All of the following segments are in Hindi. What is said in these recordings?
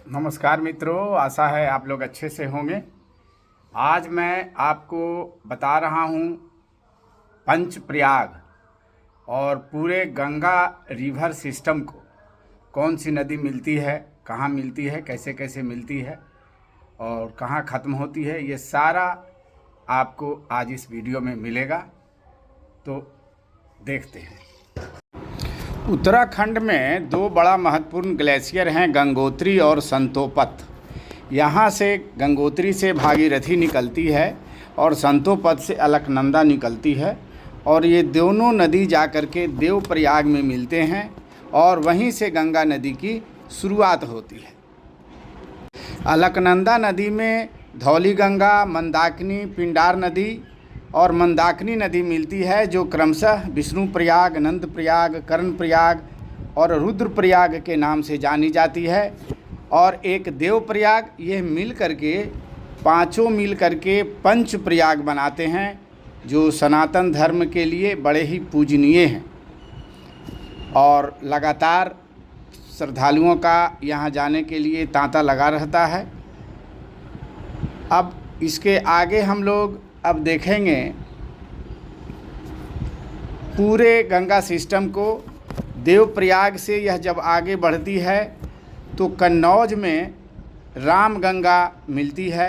नमस्कार मित्रों, आशा है आप लोग अच्छे से होंगे। आज मैं आपको बता रहा हूँ पंचप्रयाग और पूरे गंगा रिवर सिस्टम को कौन सी नदी मिलती है, कहाँ मिलती है, कैसे कैसे मिलती है और कहाँ ख़त्म होती है, ये सारा आपको आज इस वीडियो में मिलेगा। तो देखते हैं। उत्तराखंड में दो बड़ा महत्वपूर्ण ग्लेशियर हैं, गंगोत्री और संतोपत। यहाँ से गंगोत्री से भागीरथी निकलती है और संतोपत से अलकनंदा निकलती है और ये दोनों नदी जाकर के देवप्रयाग में मिलते हैं और वहीं से गंगा नदी की शुरुआत होती है। अलकनंदा नदी में धौली गंगा, मंदाकिनी, पिंडार नदी और मंदाकिनी नदी मिलती है, जो क्रमशः विष्णुप्रयाग, नंदप्रयाग, कर्णप्रयाग और रुद्रप्रयाग के नाम से जानी जाती है। और एक देवप्रयाग, ये मिल करके पांचों मिल करके पंचप्रयाग बनाते हैं, जो सनातन धर्म के लिए बड़े ही पूजनीय हैं और लगातार श्रद्धालुओं का यहाँ जाने के लिए तांता लगा रहता है। अब इसके आगे हम लोग अब देखेंगे पूरे गंगा सिस्टम को। देवप्रयाग से यह जब आगे बढ़ती है तो कन्नौज में राम गंगा मिलती है।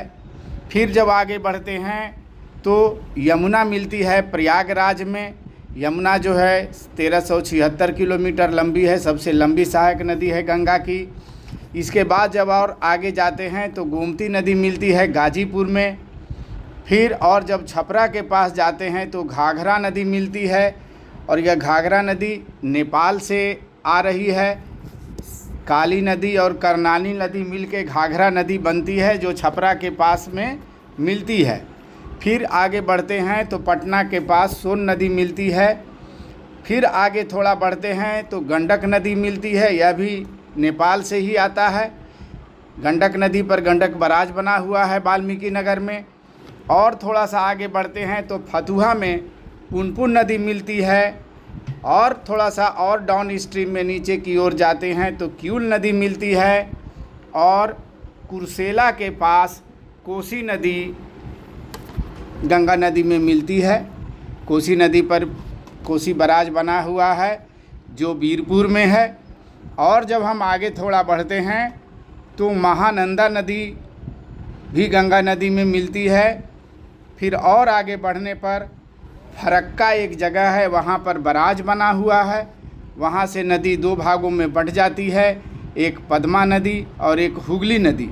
फिर जब आगे बढ़ते हैं तो यमुना मिलती है प्रयागराज में। यमुना जो है 1376 किलोमीटर लंबी है, सबसे लंबी सहायक नदी है गंगा की। इसके बाद जब और आगे जाते हैं तो गोमती नदी मिलती है गाजीपुर में। फिर और जब छपरा के पास जाते हैं तो घाघरा नदी मिलती है और यह घाघरा नदी नेपाल से आ रही है। काली नदी और करनाली नदी मिलके घाघरा नदी बनती है, जो छपरा के पास में मिलती है। फिर आगे बढ़ते हैं तो पटना के पास सोन नदी मिलती है। फिर आगे थोड़ा बढ़ते हैं तो गंडक नदी मिलती है, यह भी नेपाल से ही आता है। गंडक नदी पर गंडक बराज बना हुआ है वाल्मीकि नगर में। और थोड़ा सा आगे बढ़ते हैं तो फतुहा में पुनपुन नदी मिलती है। और थोड़ा सा और डाउन स्ट्रीम में नीचे की ओर जाते हैं तो क्यूल नदी मिलती है। और कुर्सेला के पास कोसी नदी गंगा नदी में मिलती है। कोसी नदी पर कोसी बराज बना हुआ है, जो बीरपुर में है। और जब हम आगे थोड़ा बढ़ते हैं तो महानंदा नदी भी गंगा नदी में मिलती है। फिर और आगे बढ़ने पर फरक्का एक जगह है, वहाँ पर बराज बना हुआ है। वहाँ से नदी दो भागों में बँट जाती है, एक पद्मा नदी और एक हुगली नदी।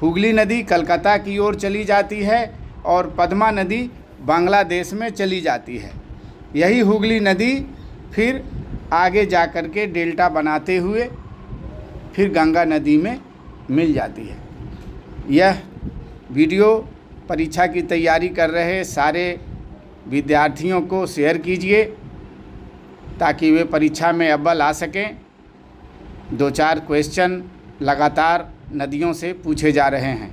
हुगली नदी कलकत्ता की ओर चली जाती है और पद्मा नदी बांग्लादेश में चली जाती है। यही हुगली नदी फिर आगे जा कर के डेल्टा बनाते हुए फिर गंगा नदी में मिल जाती है। यह वीडियो परीक्षा की तैयारी कर रहे सारे विद्यार्थियों को शेयर कीजिए ताकि वे परीक्षा में अव्वल आ सकें। 2-4 क्वेश्चन लगातार नदियों से पूछे जा रहे हैं।